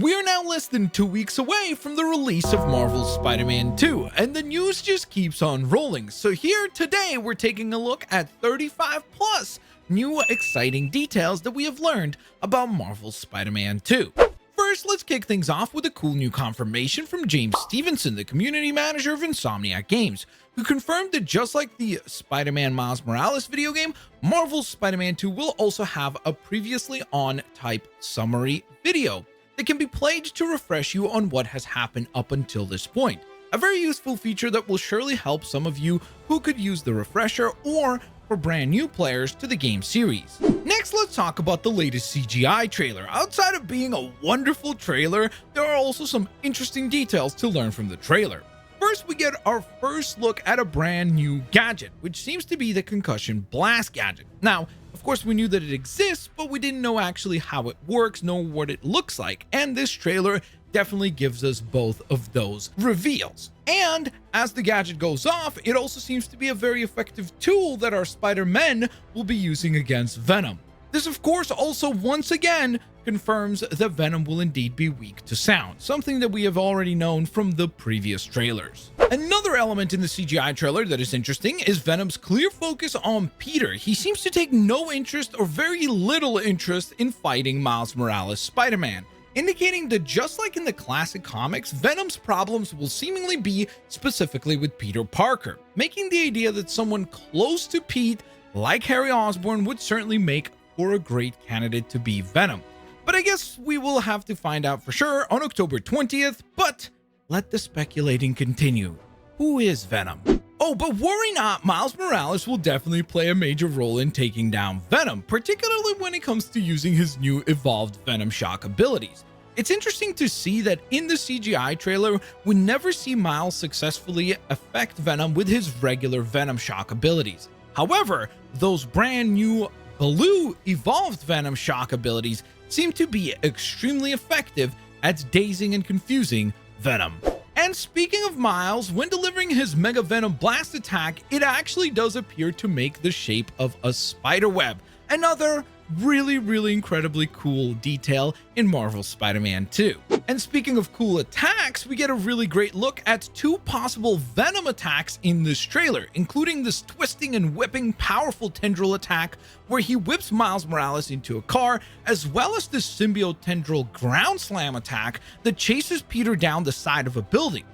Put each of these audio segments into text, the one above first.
We are now less than 2 weeks away from the release of Marvel's Spider-Man 2, and the news just keeps on rolling. So here today, we're taking a look at 35 plus new exciting details that we have learned about Marvel's Spider-Man 2. First, let's kick things off with a cool new confirmation from James Stevenson, the community manager of Insomniac Games, who confirmed that just like the Spider-Man Miles Morales video game, Marvel's Spider-Man 2 will also have a previously on type summary video that can be played to refresh you on what has happened up until this point. A very useful feature that will surely help some of you who could use the refresher or for brand new players to the game series. Next, let's talk about the latest CGI trailer. Outside of being a wonderful trailer, there are also some interesting details to learn from the trailer. First, we get our first look at a brand new gadget, which seems to be the concussion blast gadget. Now, of course, we knew that it exists, but we didn't know actually how it works, nor what it looks like. And this trailer definitely gives us both of those reveals. And as the gadget goes off, it also seems to be a very effective tool that our Spider-Men will be using against Venom. This, of course, also once again confirms that Venom will indeed be weak to sound, something that we have already known from the previous trailers. Another element in the CGI trailer that is interesting is Venom's clear focus on Peter. He seems to take no interest or very little interest in fighting Miles Morales' Spider-Man, indicating that just like in the classic comics, Venom's problems will seemingly be specifically with Peter Parker, making the idea that someone close to Pete, like Harry Osborn, would certainly make for a great candidate to be Venom. But I guess we will have to find out for sure on October 20th, but let the speculating continue. Who is Venom? Oh, but worry not, Miles Morales will definitely play a major role in taking down Venom, particularly when it comes to using his new evolved Venom Shock abilities. It's interesting to see that in the CGI trailer, we never see Miles successfully affect Venom with his regular Venom Shock abilities. However, those brand new blue evolved Venom Shock abilities seem to be extremely effective at dazing and confusing Venom. And speaking of Miles, when delivering his Mega Venom Blast attack, it actually does appear to make the shape of a spider web. Another really incredibly cool detail in Marvel's Spider-Man 2. And speaking of cool attacks, we get a really great look at two possible Venom attacks in this trailer, including this twisting and whipping powerful tendril attack where he whips Miles Morales into a car, as well as this symbiote tendril ground slam attack that chases Peter down the side of a building.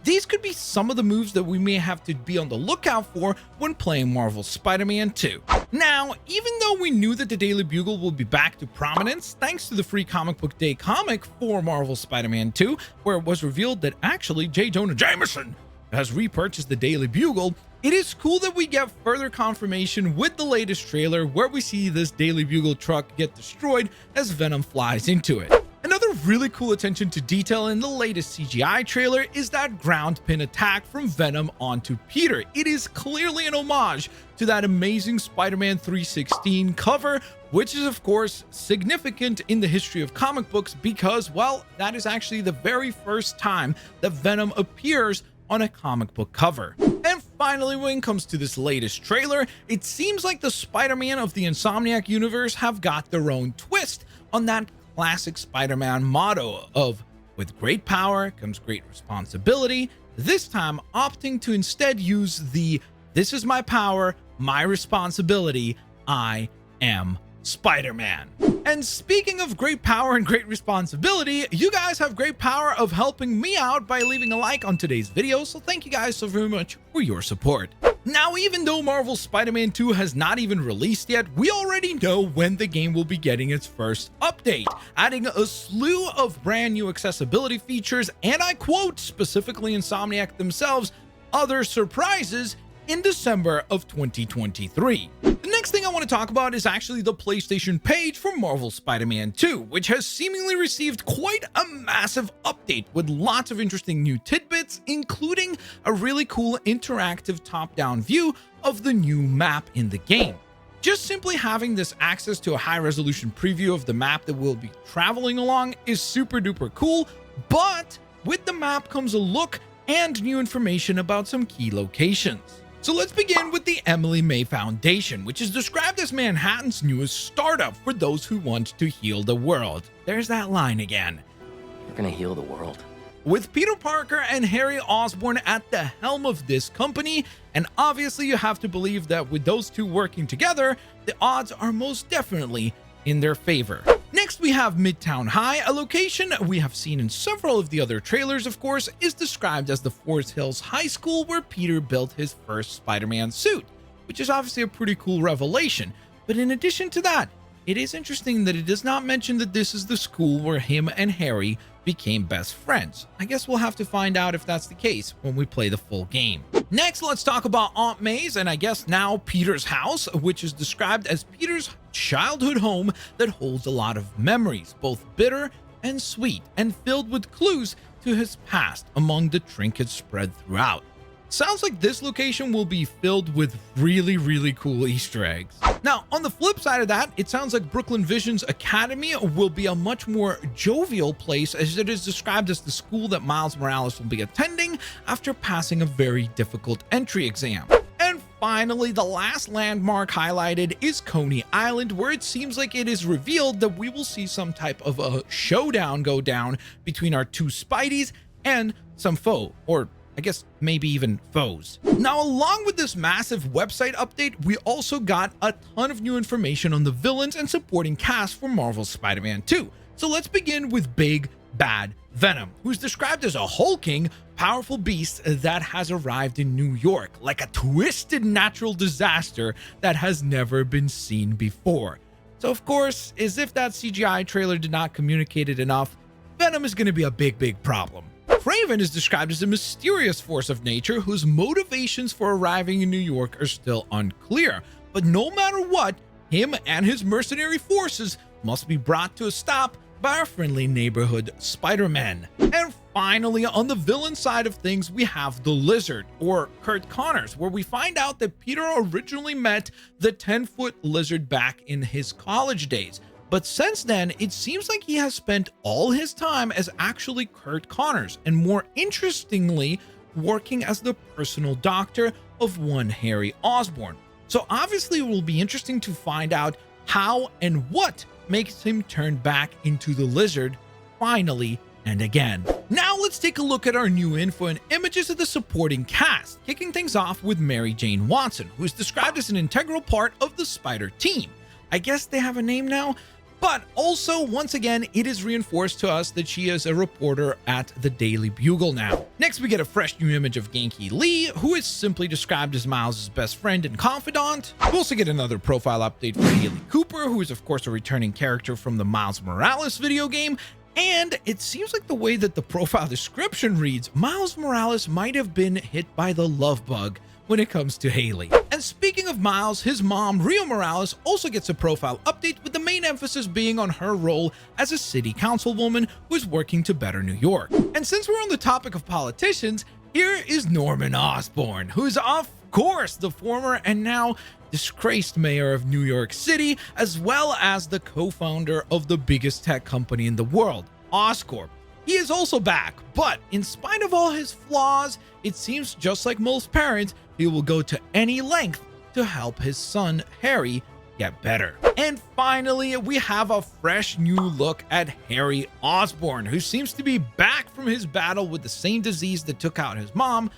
These could be some of the moves that we may have to be on the lookout for when playing Marvel's Spider-Man 2. Now, even though we knew that the Daily Bugle will be back to prominence thanks to the free Comic Book Day comic for Marvel's Spider-Man 2, where it was revealed that actually J. Jonah Jameson has repurchased the Daily Bugle, it is cool that we get further confirmation with the latest trailer where we see this Daily Bugle truck get destroyed as Venom flies into it. Another really cool attention to detail in the latest CGI trailer is that ground pin attack from Venom onto Peter. It is clearly an homage to that amazing Spider-Man 316 cover, which is of course significant in the history of comic books because, well, that is actually the very first time that Venom appears on a comic book cover. And finally, when it comes to this latest trailer, it seems like the Spider-Man of the Insomniac universe have got their own twist on that classic Spider-Man motto of with great power comes great responsibility, this time opting to instead use the this is my power, my responsibility, I am Spider-Man. And speaking of great power and great responsibility, you guys have great power of helping me out by leaving a like on today's video, so thank you guys so very much for your support. Now, even though Marvel's Spider-Man 2 has not even released yet, we already know when the game will be getting its first update, adding a slew of brand new accessibility features, and I quote, specifically Insomniac themselves, other surprises in December of 2023. The next thing I want to talk about is actually the PlayStation page for Marvel's Spider-Man 2, which has seemingly received quite a massive update with lots of interesting new tidbits, including a really cool interactive top-down view of the new map in the game. Just simply having this access to a high-resolution preview of the map that we'll be traveling along is super duper cool, but with the map comes a look and new information about some key locations. So let's begin with the Emily May Foundation, which is described as Manhattan's newest startup for those who want to heal the world. There's that line again. gonna heal the world. With Peter Parker and Harry Osborn at the helm of this company, and obviously you have to believe that with those two working together, the odds are most definitely in their favor. Next, we have Midtown High, a location we have seen in several of the other trailers, of course, is described as the Forest Hills High School where Peter built his first Spider-Man suit, which is obviously a pretty cool revelation. But in addition to that, it is interesting that it does not mention that this is the school where him and Harry became best friends. I guess we'll have to find out if that's the case when we play the full game. Next, let's talk about Aunt May's and I guess now Peter's house, which is described as Peter's childhood home that holds a lot of memories, both bitter and sweet, and filled with clues to his past among the trinkets spread throughout. Sounds like this location will be filled with really cool Easter eggs. Now, on the flip side of that, it sounds like Brooklyn Vision's Academy will be a much more jovial place, as it is described as the school that Miles Morales will be attending after passing a very difficult entry exam. And finally, the last landmark highlighted is Coney Island, where it seems like it is revealed that we will see some type of a showdown go down between our two Spideys and some foe, or I guess maybe even foes. Now, along with this massive website update, we also got a ton of new information on the villains and supporting cast for Marvel's Spider-Man 2. So let's begin with Big Bad Venom, who's described as a hulking, powerful beast that has arrived in New York, like a twisted natural disaster that has never been seen before. So of course, as if that CGI trailer did not communicate it enough, Venom is going to be a big problem. Kraven is described as a mysterious force of nature whose motivations for arriving in New York are still unclear. But no matter what, him and his mercenary forces must be brought to a stop by our friendly neighborhood Spider-Man. And finally, on the villain side of things, we have the Lizard, or Kurt Connors, where we find out that Peter originally met the 10-foot lizard back in his college days. But since then, it seems like he has spent all his time as actually Kurt Connors, and more interestingly, working as the personal doctor of one Harry Osborn. So obviously it will be interesting to find out how and what makes him turn back into the Lizard finally and again. Now let's take a look at our new info and images of the supporting cast, kicking things off with Mary Jane Watson, who is described as an integral part of the Spider team. I guess they have a name now? But also, once again, it is reinforced to us that she is a reporter at the Daily Bugle now. Next, we get a fresh new image of Genki Lee, who is simply described as Miles' best friend and confidant. We also get another profile update for Haley Cooper, who is of course a returning character from the Miles Morales video game. And it seems like the way that the profile description reads, Miles Morales might have been hit by the love bug when it comes to Haley. And speaking of Miles, his mom, Rio Morales, also gets a profile update, with the main emphasis being on her role as a city councilwoman who is working to better New York. And since we're on the topic of politicians, here is Norman Osborn, who's of course the former and now disgraced mayor of New York City, as well as the co-founder of the biggest tech company in the world, Oscorp. He is also back, but in spite of all his flaws, it seems just like most parents, he will go to any length to help his son Harry get better. And finally, we have a fresh new look at Harry Osborn, who seems to be back from his battle with the same disease that took out his mom,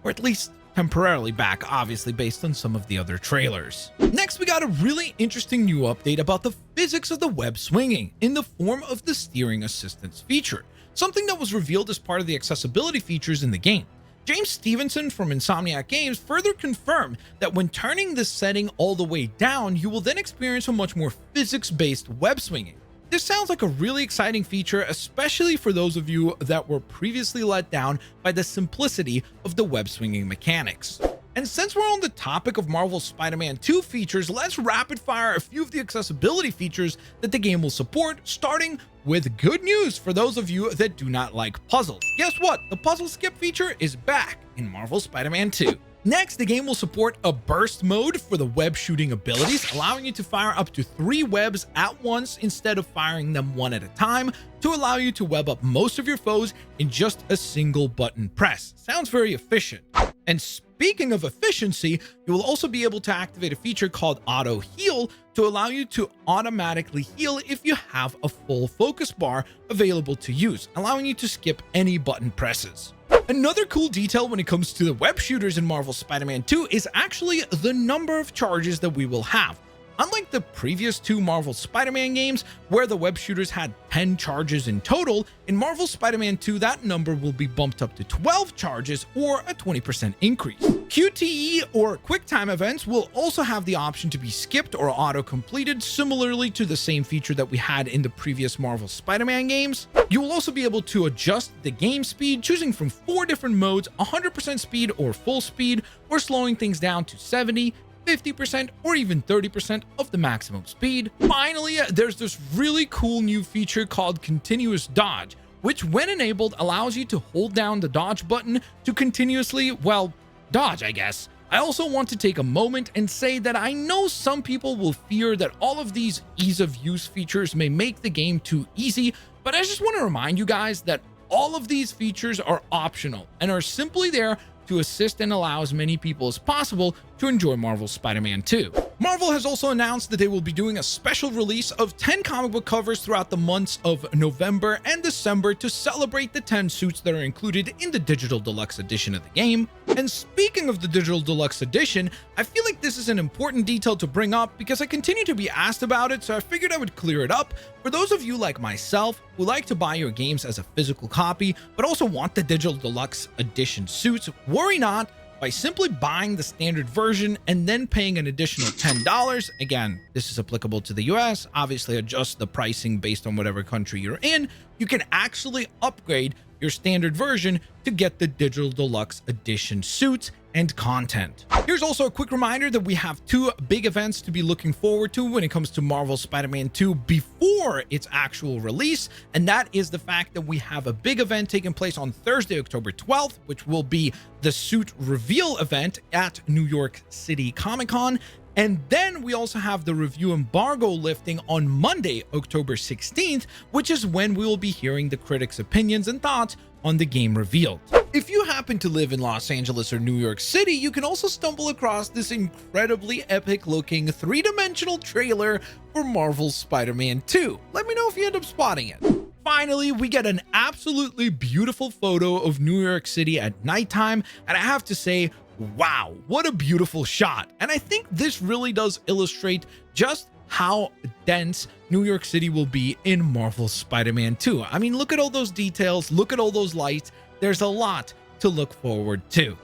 or at least temporarily back, obviously based on some of the other trailers. Next, we got a really interesting new update about the physics of the web swinging in the form of the steering assistance feature, something that was revealed as part of the accessibility features in the game. James Stevenson from Insomniac Games further confirmed that when turning this setting all the way down, you will then experience a much more physics-based web swinging. This sounds like a really exciting feature, especially for those of you that were previously let down by the simplicity of the web swinging mechanics. And since we're on the topic of Marvel's Spider-Man 2 features, let's rapid fire a few of the accessibility features that the game will support, starting with good news for those of you that do not like puzzles. Guess what? The puzzle skip feature is back in Marvel's Spider-Man 2. Next, the game will support a burst mode for the web shooting abilities, allowing you to fire up to 3 webs at once instead of firing them one at a time, to allow you to web up most of your foes in just a single button press. Sounds very efficient. And speaking of efficiency, you will also be able to activate a feature called Auto Heal to to allow you to automatically heal if you have a full focus bar available to use, allowing you to skip any button presses. Another cool detail when it comes to the web shooters in Marvel's Spider-Man 2 is actually the number of charges that we will have. Unlike the previous two Marvel Spider-Man games, where the web shooters had 10 charges in total, in Marvel Spider-Man 2 that number will be bumped up to 12 charges, or a 20% increase. QTE or QuickTime events will also have the option to be skipped or auto-completed, similarly to the same feature that we had in the previous Marvel Spider-Man games. You will also be able to adjust the game speed, choosing from 4 different modes: 100% speed or full speed, or slowing things down to 70%, 50%, or even 30% of the maximum speed. Finally, there's this really cool new feature called continuous dodge, which when enabled allows you to hold down the dodge button to continuously, well, dodge, I guess. I also want to take a moment and say that I know some people will fear that all of these ease of use features may make the game too easy, but I just want to remind you guys that all of these features are optional and are simply there to assist and allow as many people as possible to enjoy Marvel's Spider-Man 2. Marvel has also announced that they will be doing a special release of 10 comic book covers throughout the months of November and December to celebrate the 10 suits that are included in the Digital Deluxe Edition of the game. And speaking of the Digital Deluxe Edition, I feel like this is an important detail to bring up because I continue to be asked about it, so I figured I would clear it up. For those of you like myself who like to buy your games as a physical copy, but also want the Digital Deluxe Edition suits, worry not. By simply buying the standard version and then paying an additional $10, again, this is applicable to the US, obviously adjust the pricing based on whatever country you're in, you can actually upgrade your standard version to get the Digital Deluxe Edition suits and content. Here's also a quick reminder that we have 2 big events to be looking forward to when it comes to Marvel Spider-Man 2 before its actual release, and that is the fact that we have a big event taking place on Thursday, October 12th, which will be the suit reveal event at New York City Comic-Con. And then we also have the review embargo lifting on Monday, October 16th, which is when we will be hearing the critics' opinions and thoughts on the game revealed. If you happen to live in Los Angeles or New York City, you can also stumble across this incredibly epic looking 3-dimensional trailer for Marvel's Spider-Man 2. Let me know if you end up spotting it. Finally, we get an absolutely beautiful photo of New York City at nighttime, and I have to say, wow, what a beautiful shot. And I think this really does illustrate just how dense New York City will be in Marvel's Spider-Man 2. I mean, look at all those details, look at all those lights. There's a lot to look forward to.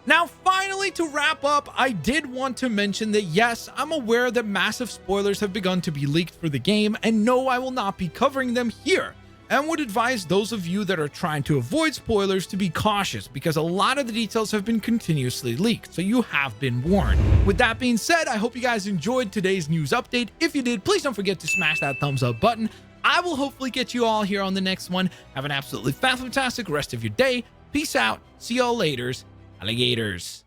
Now, finally, to wrap up, I did want to mention that yes, I'm aware that massive spoilers have begun to be leaked for the game, and no, I will not be covering them here. And would advise those of you that are trying to avoid spoilers to be cautious because a lot of the details have been continuously leaked, so you have been warned. With that being said, I hope you guys enjoyed today's news update. If you did, please don't forget to smash that thumbs up button. I will hopefully get you all here on the next one. Have an absolutely fantastic rest of your day. Peace out. See y'all laters, alligators.